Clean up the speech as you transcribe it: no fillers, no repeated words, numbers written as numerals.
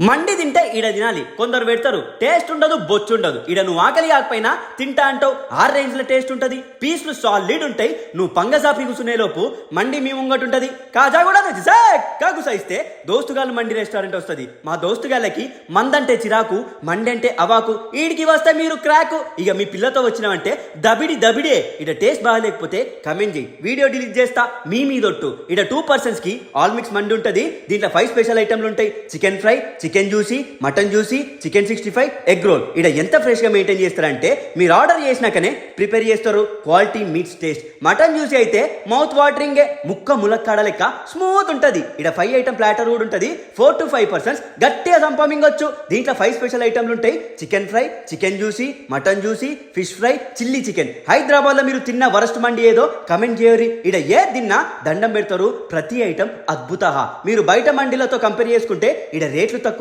మండి తింటే ఈడ తినాలి, కొందరు పెడతారు టేస్ట్ ఉండదు, బొచ్చు ఉండదు. ఈడ నువ్వు ఆకలి కాకపోయినా తింటా అంటావు. ఆ రేంజ్ లో టేస్ట్ ఉంటది, పీసులు సాలిడ్ ఉంటాయి. నువ్వు పంగసాపి కూసునే లోపు మండి మీ ముంగట ఉంటది. కాజా కూడా కాగుసాయిస్తే దోస్తుగాళ్ళు మండి రెస్టారెంట్ వస్తుంది. మా దోస్తుగాళ్ళకి మందంటే చిరాకు, మండి అంటే అవాకు. ఈడికి వస్తే మీరు క్రాకు. ఇక మీ పిల్లతో వచ్చినావంటే దబిడే. ఇడ టేస్ట్ బాగాలేకపోతే కమెంట్ చేయి, వీడియో డిలీట్ చేస్తా. మీ మీదొట్టు. ఇడ 2% కి ఆల్ మిక్స్ మండి ఉంటది. దీంట్లో 5 స్పెషల్ ఐటమ్లు ఉంటాయి. Chicken fry, chicken juicy, mutton juicy, chicken 65, egg roll. ఇడ ఎంత ఫ్రెష్ గా మెయింటైన్ చేస్తారంటే మీరు ఆర్డర్ చేసినాకనే ప్రిపేర్ చేస్తారు. Quality meets taste. Mutton juicy అయితే మౌత్ వాటరింగే, ముక్క ములక్కాడ లెక్క స్మూత్ ఉంటది. ఇడ 5 ఐటమ్ ప్లాటర్ కూడా ఉంటది. 4 to 5% గట్టిగా సంపామింగొచ్చు. దీంట్లో 5 స్పెషల్ ఐటమ్లు ఉంటాయి. Chicken fry, chicken juicy, mutton juicy, fish fry, chilli chicken. Hyderabad లో మీరు తిన్న వరస్ట్ మండి ఏదో కమెంట్ చేయరు. ఇడ ఏ తిన్నా దండం పెడతారు. ప్రతి ఐటమ్ అద్భుత. మీరు బయట మండిలతో కంపేర్ చేసుకుంటే ఇడ రేట్లు తక్కువ,